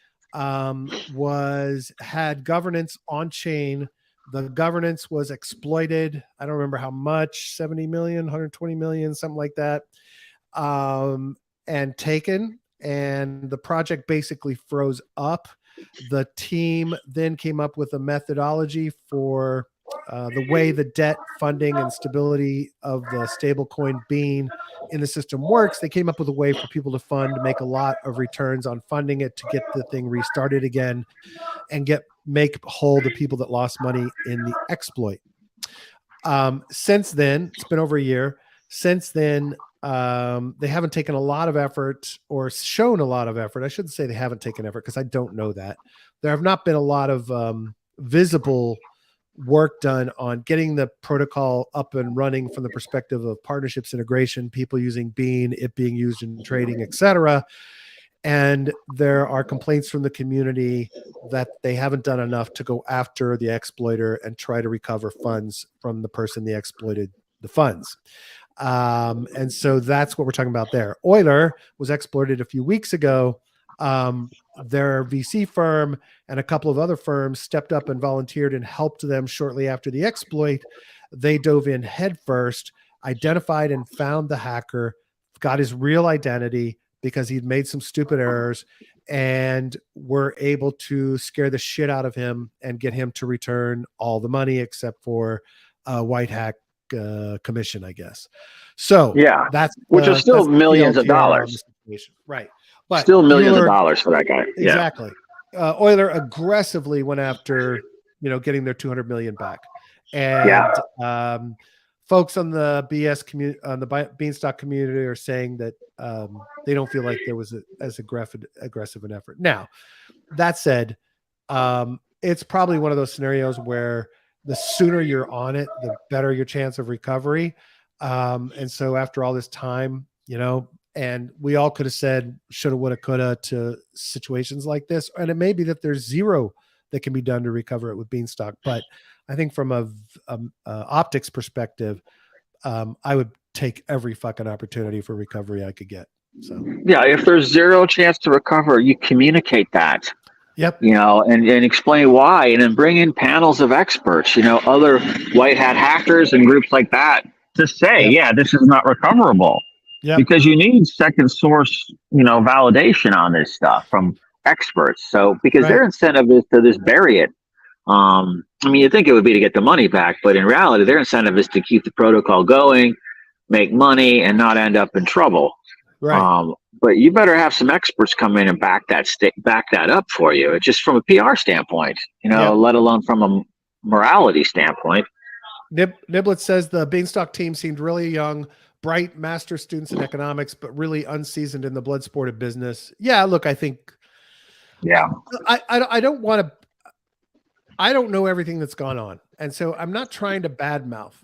had governance on chain. The governance was exploited. I don't remember how much, 70 million, 120 million, something like that. And taken, and the project basically froze up. The team then came up with a methodology for the way the debt funding and stability of the stablecoin Bean in the system works. They came up with a way for people to fund, make a lot of returns on funding it to get the thing restarted again and make whole the people that lost money in the exploit. Since then, it's been over a year. Since then, they haven't taken a lot of effort or shown a lot of effort. I shouldn't say they haven't taken effort because I don't know that. There have not been a lot of visible work done on getting the protocol up and running from the perspective of partnerships integration, people using Bean, it being used in trading, etc. And there are complaints from the community that they haven't done enough to go after the exploiter and try to recover funds from the person they exploited the funds. And so that's what we're talking about there. Euler was exploited a few weeks ago. Their VC firm and a couple of other firms stepped up and volunteered and helped them shortly after the exploit. They dove in headfirst, identified and found the hacker, got his real identity because he'd made some stupid errors, and were able to scare the shit out of him and get him to return all the money except for a white hack commission, I guess. So yeah, which are still millions of dollars, right? But still millions of dollars for that guy. Exactly. Yeah. Euler aggressively went after, getting their 200 million back, and folks on the BS community, on the Beanstalk community, are saying that they don't feel like there was as aggressive an effort. Now, that said, it's probably one of those scenarios where the sooner you're on it, the better your chance of recovery. And so after all this time, and we all could have said shoulda, woulda, coulda to situations like this. And it may be that there's zero that can be done to recover it with Beanstalk. But I think from a optics perspective, I would take every fucking opportunity for recovery I could get. So yeah, if there's zero chance to recover, you communicate that. Yep. And explain why, and then bring in panels of experts, other white hat hackers and groups like that to say, yeah, this is not recoverable. Yeah. Because you need second source, validation on this stuff from experts. So because their incentive is to just bury it. I mean, you'd think it would be to get the money back, but in reality, their incentive is to keep the protocol going, make money, and not end up in trouble. Right. But you better have some experts come in and back that up for you. It's just from a PR standpoint, let alone from a morality standpoint. Niblet says the Beanstalk team seemed really young, bright master students in economics, but really unseasoned in the blood sport of business. Yeah, look, I think. Yeah. I don't want to. I don't know everything that's gone on, and so I'm not trying to badmouth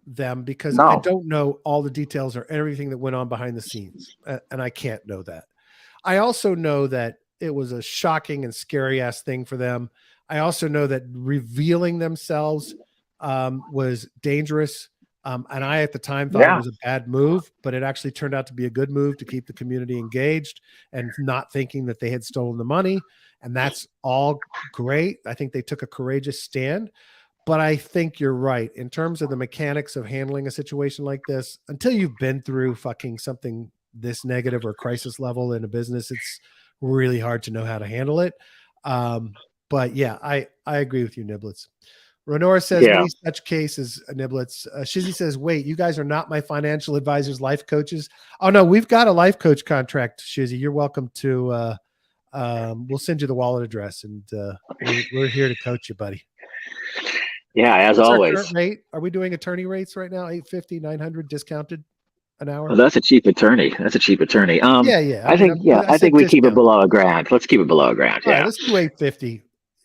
them because I don't know all the details or everything that went on behind the scenes, and I can't know that. I also know that it was a shocking and scary ass thing for them. I also know that revealing themselves was dangerous, and I at the time thought it was a bad move, but it actually turned out to be a good move to keep the community engaged and not thinking that they had stolen the money, and that's all great. I think they took a courageous stand. But I think you're right in terms of the mechanics of handling a situation like this. Until you've been through fucking something this negative or crisis level in a business, it's really hard to know how to handle it. But yeah, I agree with you, Niblets. Ronora says many such cases, Niblets. Shizzy says, wait, you guys are not my financial advisors, life coaches. Oh no, we've got a life coach contract, Shizzy. You're welcome to We'll send you the wallet address, and we're here to coach you, buddy. Yeah, as What's always. Our current rate? Are we doing attorney rates right now? 850, 900 discounted an hour? Well, that's a cheap attorney. I think we keep it below $1,000. Let's keep it below $1,000. All right, let's do 850.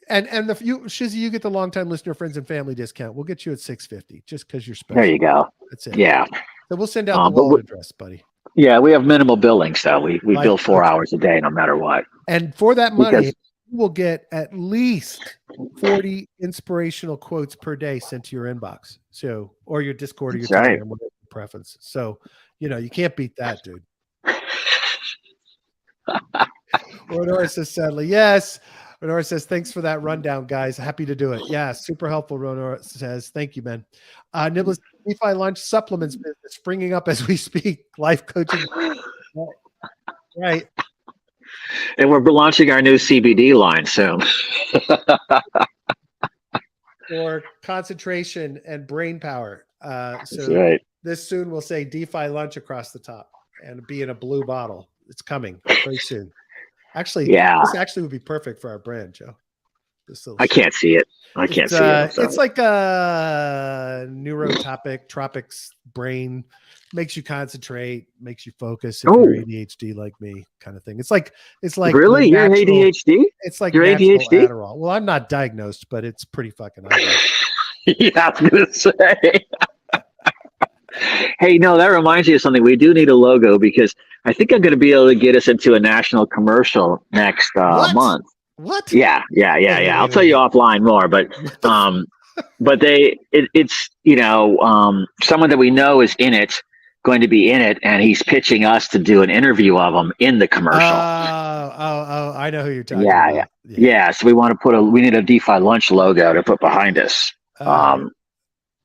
And Shizzy, you get the longtime listener, friends, and family discount. We'll get you at 650 just because you're special. There you go. That's it. Yeah. So we'll send out the wallet address, buddy. Yeah, we have minimal billing, so we bill 4 hours a day no matter what. And for that money, you will get at least 40 inspirational quotes per day sent to your inbox. So, or your Discord or your Telegram, whatever your preference. So, you can't beat that, dude. Ronora says sadly, yes. Ronora says, thanks for that rundown, guys. Happy to do it. Yeah, super helpful, Ronora says. Thank you, man. Nibbles, DeFi launch supplements business springing up as we speak. Life coaching. Right. And we're launching our new CBD line soon. For concentration and brain power. That's right. This soon will say DeFi lunch across the top and be in a blue bottle. It's coming very soon. Actually, this actually would be perfect for our brand, Joe. I can't see it. I can't see it. It's like a neurotopic, tropics brain, makes you concentrate, makes you focus if you're ADHD like me, kind of thing. It's like really you're ADHD. It's like you're ADHD. Adderall. Well, I'm not diagnosed, but it's pretty fucking obvious. Yeah, I was gonna say. Hey, no, that reminds me of something. We do need a logo because I think I'm going to be able to get us into a national commercial next month. What? Yeah. I'll tell you offline more, but it's someone that we know is going to be in it, and he's pitching us to do an interview of him in the commercial. I know who you're talking about. Yeah. So we need a DeFi lunch logo to put behind us.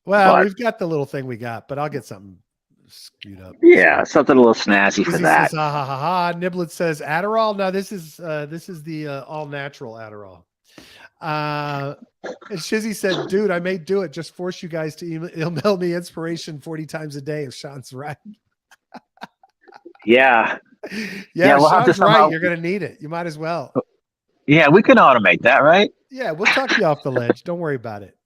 We've got the little thing we got, but I'll get something skewed up. Yeah, something a little snazzy for that. Says, Niblet says Adderall. No, this is the all natural Adderall. And Shizzy said, "Dude, I may do it. Just force you guys to email me inspiration 40 times a day if Sean's right." Yeah. We'll Sean's right. You're gonna need it. You might as well. Yeah, we can automate that, right? Yeah, we'll talk you off the ledge. Don't worry about it.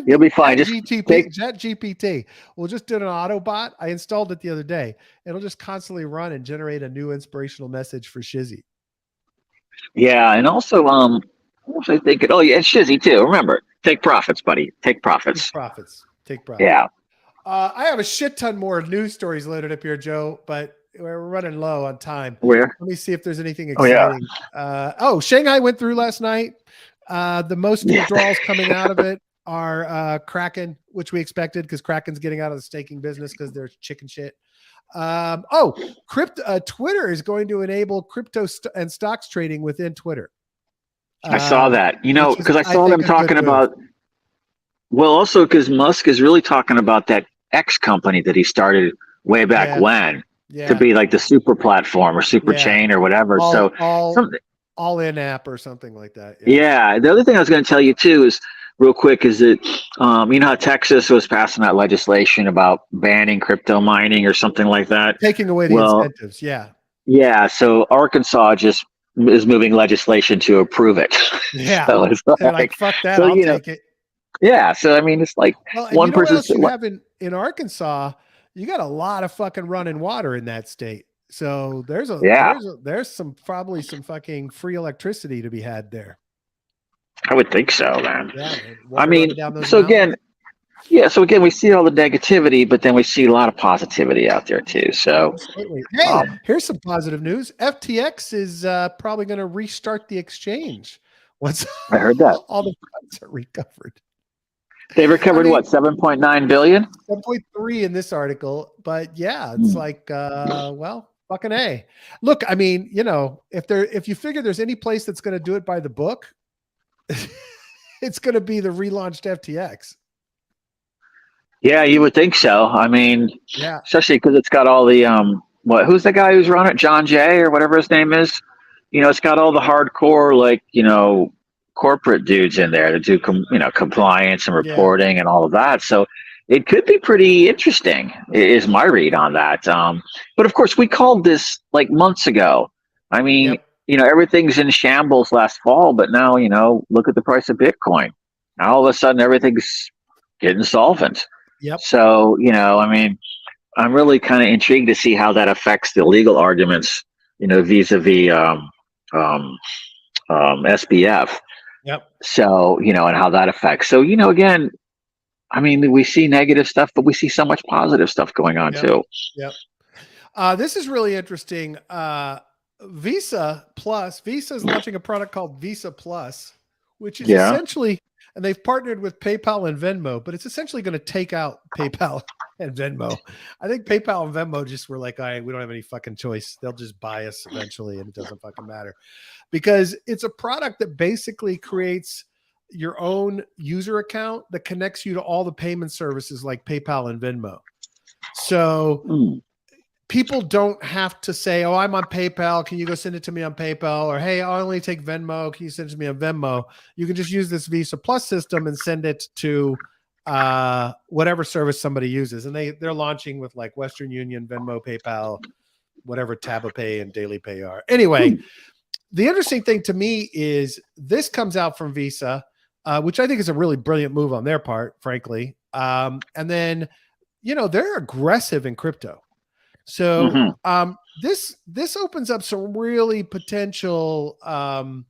You'll be fine. Just Chat GPT. We'll just do an Autobot. I installed it the other day. It'll just constantly run and generate a new inspirational message for Shizzy. Yeah, and also, what was I thinking? Oh, yeah, it's Shizzy too. Remember, take profits, buddy. Take profits. Take profits. Yeah. I have a shit ton more news stories loaded up here, Joe, but we're running low on time. Where? Let me see if there's anything exciting. Shanghai went through last night. The most withdrawals coming out of it are Kraken, which we expected because Kraken's getting out of the staking business because they're chicken shit. Twitter is going to enable crypto and stocks trading within Twitter. I saw that, because I saw them talking about. Well, also because Musk is really talking about that X company that he started way back when to be like the super platform or super chain or whatever. All in app or something like that. Yeah. The other thing I was going to tell you too is real quick is that, how Texas was passing that legislation about banning crypto mining or something like that. Taking away the incentives. Yeah. Yeah. So Arkansas just is moving legislation to approve it. Yeah. So it's like, fuck that. I'll take it. Yeah. So, I mean, it's like one person. You have in Arkansas, you got a lot of fucking running water in that state. So there's probably some fucking free electricity to be had there. I would think so, man. Yeah, I mean, so again, we see all the negativity, but then we see a lot of positivity out there too. So, absolutely. Hey, here's some positive news. FTX is probably going to restart the exchange. I heard that all the funds are recovered. They recovered what, 7.9 billion? 7.3 in this article, but it's like, fucking A. Look, I mean, if you figure there's any place that's going to do it by the book, it's going to be the relaunched FTX. Yeah, you would think so. I mean, especially because it's got all the who's the guy who's run it? John Jay or whatever his name is. It's got all the hardcore corporate dudes in there that do compliance and reporting and all of that. So it could be pretty interesting, is my read on that. But of course, we called this like months ago. I mean, everything's in shambles last fall, but now, look at the price of Bitcoin. Now all of a sudden everything's getting solvent. Yep. So, I mean, I'm really kind of intrigued to see how that affects the legal arguments, vis-a-vis SBF. Yep. So, and how that affects. So, again, I mean, we see negative stuff, but we see so much positive stuff going on too. Yep. This is really interesting. Visa is launching a product called Visa Plus, which is essentially, and they've partnered with PayPal and Venmo, but it's essentially going to take out PayPal and Venmo. I think PayPal and Venmo just were like, all right, we don't have any fucking choice. They'll just buy us eventually, and it doesn't fucking matter, because it's a product that basically creates your own user account that connects you to all the payment services like PayPal and Venmo. So people don't have to say, oh, I'm on PayPal, can you go send it to me on PayPal? Or, hey, I only take Venmo, can you send it to me on Venmo? You can just use this Visa Plus system and send it to whatever service somebody uses. And they're launching with like Western Union, Venmo, PayPal, whatever TabaPay and Daily Pay are. Anyway, the interesting thing to me is this comes out from Visa, which I think is a really brilliant move on their part, frankly. And then, they're aggressive in crypto. So this opens up some really potential, from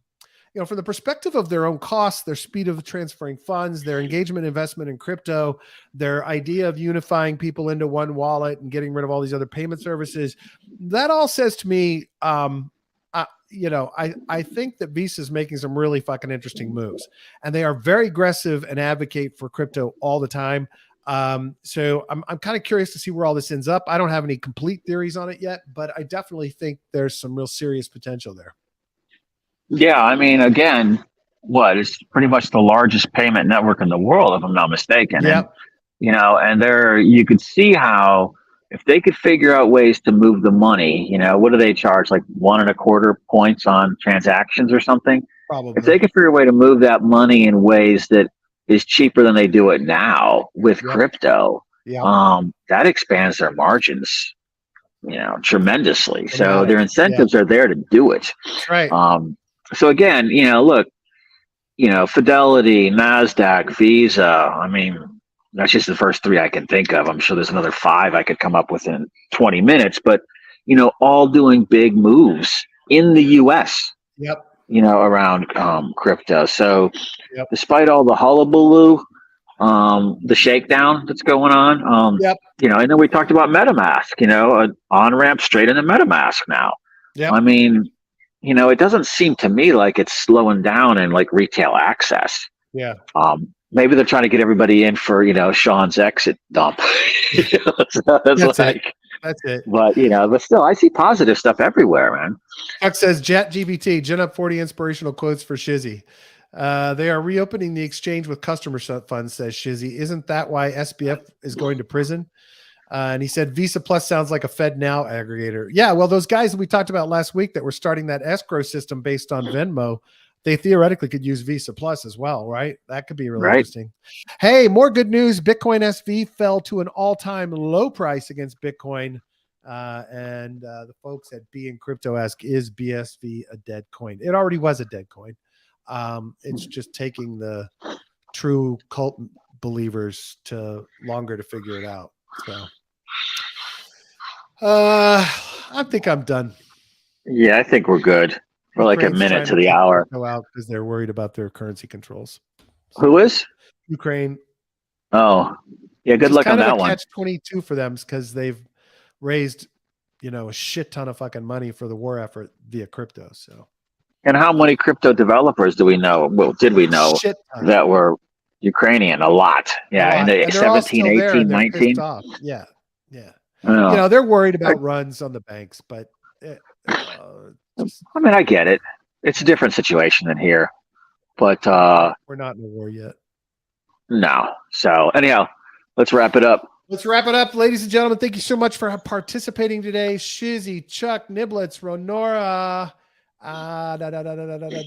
the perspective of their own costs, their speed of transferring funds, their engagement investment in crypto, their idea of unifying people into one wallet and getting rid of all these other payment services. That all says to me, I think that Visa is making some really fucking interesting moves, and they are very aggressive and advocate for crypto all the time. So I'm kind of curious to see where all this ends up. I don't have any complete theories on it yet, but I definitely think there's some real serious potential there. Yeah, I mean, again, it's pretty much the largest payment network in the world, if I'm not mistaken. Yep. And you could see how if they could figure out ways to move the money, what do they charge? Like 1.25 points on transactions or something? Probably. If they could figure a way to move that money in ways that is cheaper than they do it now with crypto, that expands their margins, tremendously. So their incentives are there to do it. Right. So again, look, Fidelity, NASDAQ, Visa, I mean, that's just the first 3 I can think of. I'm sure there's another 5 I could come up with in 20 minutes, but, all doing big moves in the US, around crypto. So despite all the hullabaloo, the shakedown that's going on, and then we talked about MetaMask, an on-ramp straight into MetaMask now. I mean, it doesn't seem to me like it's slowing down in like retail access. Maybe they're trying to get everybody in for, Sean's exit dump. That's it. But still, I see positive stuff everywhere, man. Chuck says, ChatGPT, gen up 40 inspirational quotes for Shizzy. They are reopening the exchange with customer funds, says Shizzy. Isn't that why SBF is going to prison? And he said, Visa Plus sounds like a FedNow aggregator. Yeah, well, those guys that we talked about last week that were starting that escrow system based on Venmo, they theoretically could use Visa Plus as well, right? That could be really interesting. Hey, more good news. Bitcoin SV fell to an all-time low price against Bitcoin. And the folks at B in Crypto ask, is BSV a dead coin? It already was a dead coin. It's just taking the true cult believers longer to figure it out. So I think I'm done. Yeah, I think we're good. We're like a minute to the hour. Go out because they're worried about their currency controls. Who is? Ukraine. Oh, yeah. Good luck on that one. Catch-22 for them because they've raised, a shit ton of fucking money for the war effort via crypto. So. And how many crypto developers do we know? Well, did we know that were Ukrainian? A lot. Yeah. In the 17, 18, 19. Yeah. They're worried about runs on the banks, but I mean, I get it. It's a different situation than here, but we're not in a war yet. No. So anyhow, let's wrap it up. Let's wrap it up, ladies and gentlemen. Thank you so much for participating today. Shizzy, Chuck, Niblets, Ronora, Did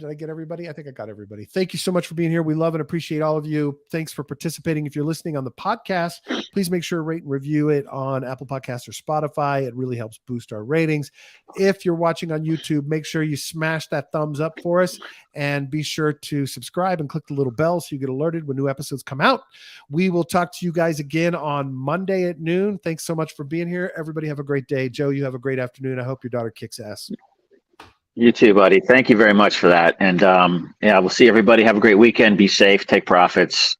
I get everybody? I think I got everybody. Thank you so much for being here. We love and appreciate all of you. Thanks for participating. If you're listening on the podcast, please make sure to rate and review it on Apple Podcasts or Spotify. It really helps boost our ratings. If you're watching on YouTube, make sure you smash that thumbs up for us and be sure to subscribe and click the little bell so you get alerted when new episodes come out. We will talk to you guys again on Monday at noon. Thanks so much for being here. Everybody have a great day. Joe, you have a great afternoon. I hope your daughter kicks ass. You too, buddy. Thank you very much for that. And yeah, we'll see everybody. Have a great weekend. Be safe. Take profits.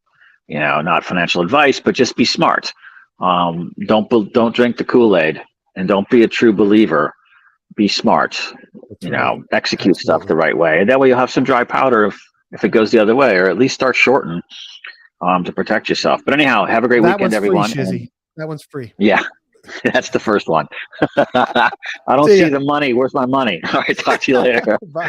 You know, not financial advice, but just be smart. Don't drink the Kool-Aid, and don't be a true believer. Be smart. That's right. Execute stuff the right way, and that way you'll have some dry powder if it goes the other way, or at least start shorting to protect yourself. But anyhow, have a great weekend, everyone. Free, that one's free. Yeah. That's the first one. I don't see the money. Where's my money? All right, talk to you later. Bye.